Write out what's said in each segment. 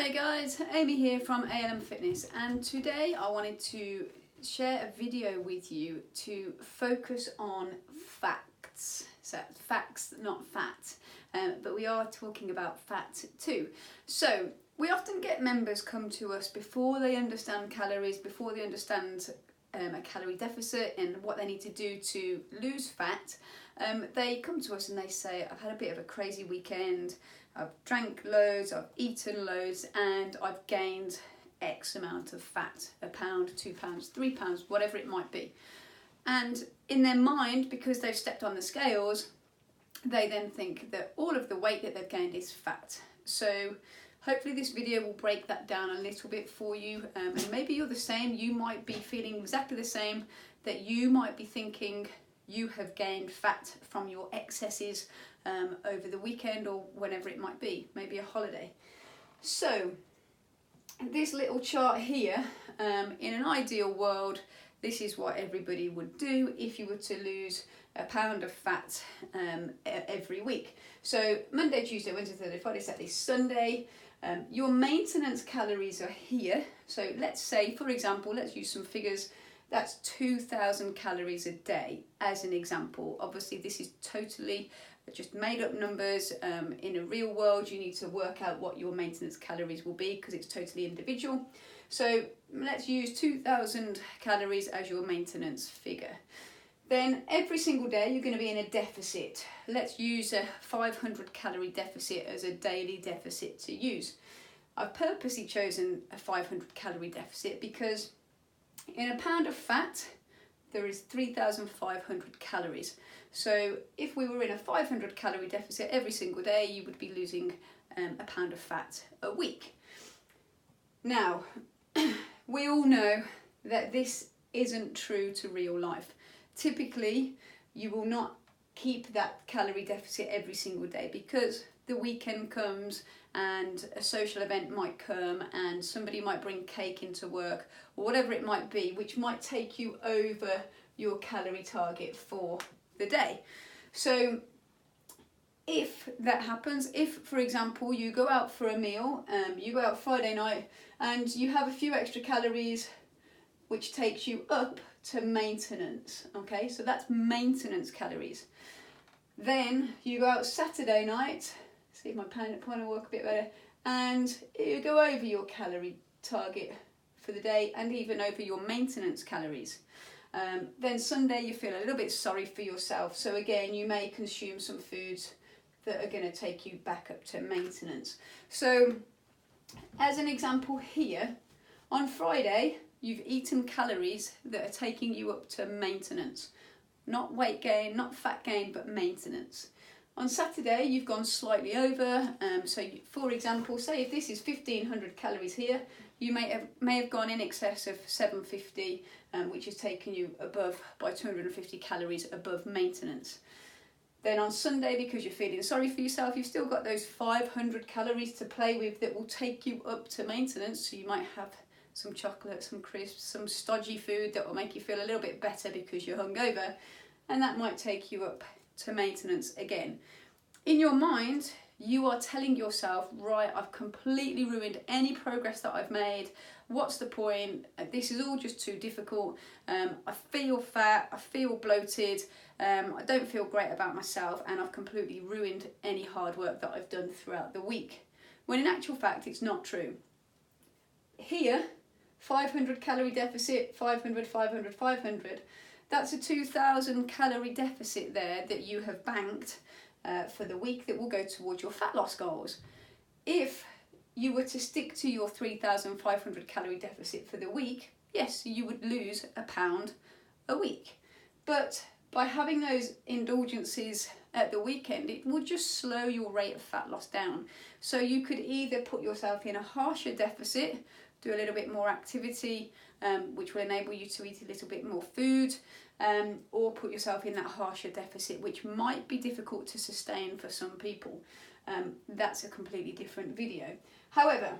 Hi guys, Amy here from ALM Fitness, and today I wanted to share a video with you to focus on facts. So facts, not fat, but we are talking about fat too. So we often get members come to us before they understand calories, before they understand a calorie deficit and what they need to do to lose fat. They come to us and they say, I've had a bit of a crazy weekend, I've drank loads, I've eaten loads, and I've gained X amount of fat, £1, £2, £3, whatever it might be. And in their mind, because they've stepped on the scales, they then think that all of the weight that they've gained is fat. So hopefully this video will break that down a little bit for you, and maybe you're the same. You might be feeling exactly the same, that you might be thinking you have gained fat from your excesses over the weekend or whenever it might be, maybe a holiday. So this little chart here, in an ideal world, this is what everybody would do if you were to lose £1 of fat every week. So Monday, Tuesday, Wednesday, Thursday, Friday, Saturday, Sunday. Your maintenance calories are here. So let's say, for example, let's use some figures. That's 2,000 calories a day as an example. Obviously, this is totally just made up numbers. In a real world, you need to work out what your maintenance calories will be because it's totally individual. So let's use 2,000 calories as your maintenance figure. Then every single day you're going to be in a deficit. Let's use a 500 calorie deficit as a daily deficit to use. I've purposely chosen a 500 calorie deficit because in a pound of fat there is 3,500 calories. So if we were in a 500 calorie deficit every single day, you would be losing £1 of fat a week. Now, we all know that this isn't true to real life. Typically, you will not keep that calorie deficit every single day because the weekend comes and a social event might come and somebody might bring cake into work or whatever it might be, which might take you over your calorie target for the day. So if that happens, if for example you go out for a meal, you go out Friday night and you have a few extra calories which takes you up to maintenance, okay, so that's maintenance calories. Then you go out Saturday night, see if my pen will work a bit better, and you go over your calorie target for the day and even over your maintenance calories. Then Sunday you feel a little bit sorry for yourself, so again you may consume some foods that are going to take you back up to maintenance. So as an example here, on Friday you've eaten calories that are taking you up to maintenance. Not weight gain, not fat gain, but maintenance. On Saturday you've gone slightly over, for example, say if this is 1,500 calories here, you may have gone in excess of 750, which has taken you above by 250 calories above maintenance. Then on Sunday, because you're feeling sorry for yourself, you've still got those 500 calories to play with that will take you up to maintenance. So you might have some chocolate, some crisps, some stodgy food that will make you feel a little bit better because you're hungover, and that might take you up to maintenance again. In your mind, you are telling yourself, right, I've completely ruined any progress that I've made. What's the point? This is all just too difficult. I feel fat, I feel bloated, I don't feel great about myself, and I've completely ruined any hard work that I've done throughout the week. When in actual fact, it's not true. Here, 500 calorie deficit, 500, 500, 500. That's a 2,000 calorie deficit there that you have banked for the week that will go towards your fat loss goals. If you were to stick to your 3,500 calorie deficit for the week, yes, you would lose £1 a week. But by having those indulgences at the weekend, it would just slow your rate of fat loss down. So you could either put yourself in a harsher deficit, do a little bit more activity, which will enable you to eat a little bit more food, or put yourself in that harsher deficit, which might be difficult to sustain for some people. That's a completely different video. However,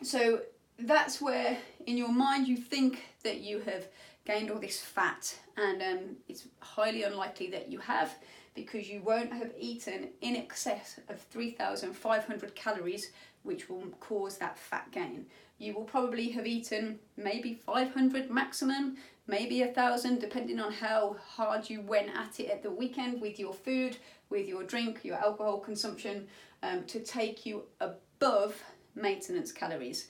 so that's where in your mind you think that you have gained all this fat, and it's highly unlikely that you have, because you won't have eaten in excess of 3,500 calories which will cause that fat gain. You will probably have eaten maybe 500 maximum, maybe 1,000, depending on how hard you went at it at the weekend with your food, with your drink, your alcohol consumption, to take you above maintenance calories.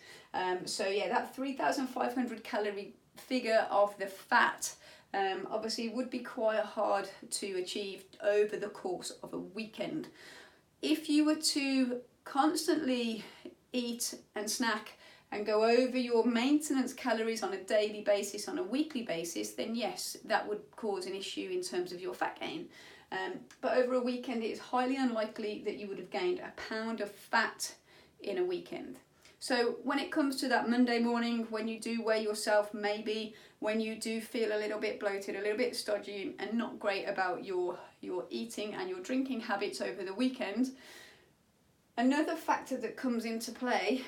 So yeah, that 3,500 calorie figure of the fat obviously would be quite hard to achieve over the course of a weekend. If you were to constantly eat and snack and go over your maintenance calories on a daily basis, on a weekly basis, then yes, that would cause an issue in terms of your fat gain. But over a weekend, it is highly unlikely that you would have gained a pound of fat in a weekend. So when it comes to that Monday morning, when you do weigh yourself, maybe when you do feel a little bit bloated, a little bit stodgy and not great about your eating and your drinking habits over the weekend, another factor that comes into play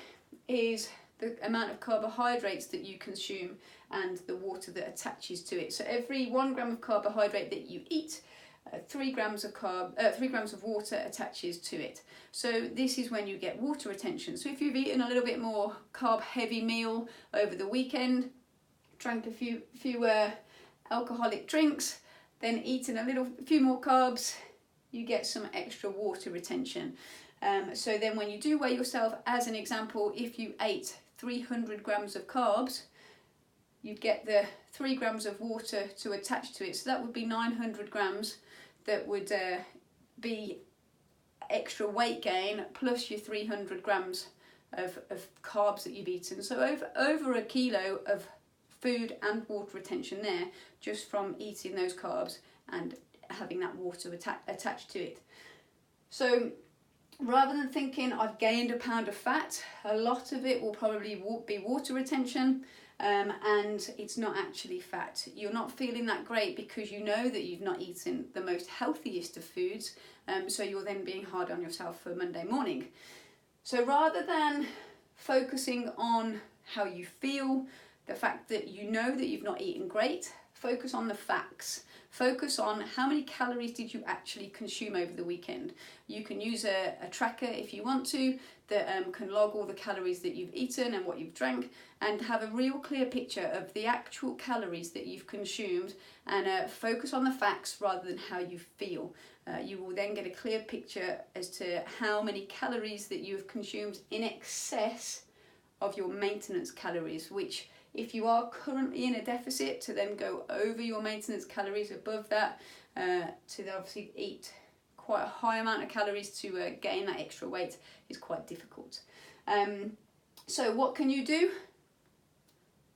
is the amount of carbohydrates that you consume and the water that attaches to it. So every 1 gram of carbohydrate that you eat, 3 grams of water attaches to it. So this is when you get water retention. So if you've eaten a little bit more carb heavy meal over the weekend, drank a few alcoholic drinks, then eaten a few more carbs, you get some extra water retention. So then when you do weigh yourself, as an example, if you ate 300 grams of carbs, you'd get the 3 grams of water to attach to it. So that would be 900 grams that would be extra weight gain, plus your 300 grams of carbs that you've eaten. So over a kilo of food and water retention there, just from eating those carbs and having that water attached to it. So rather than thinking I've gained a pound of fat, a lot of it will probably be water retention, and it's not actually fat. You're not feeling that great because you know that you've not eaten the most healthiest of foods, so you're then being hard on yourself for Monday morning. So rather than focusing on how you feel, the fact that you know that you've not eaten great, focus on the facts. Focus on how many calories did you actually consume over the weekend. You can use a tracker if you want to that can log all the calories that you've eaten and what you've drank, and have a real clear picture of the actual calories that you've consumed, and focus on the facts rather than how you feel. You will then get a clear picture as to how many calories that you have consumed in excess of your maintenance calories, which if you are currently in a deficit, to then go over your maintenance calories above that, to obviously eat quite a high amount of calories to gain that extra weight is quite difficult. So what can you do?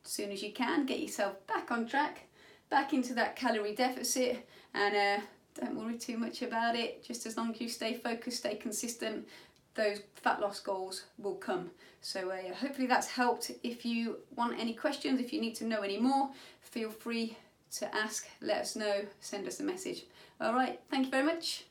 As soon as you can, get yourself back on track, back into that calorie deficit, and don't worry too much about it. Just as long as you stay focused, stay consistent, those fat loss goals will come. So hopefully that's helped. If you want any questions, if you need to know any more, feel free to ask, let us know, send us a message. All right, thank you very much.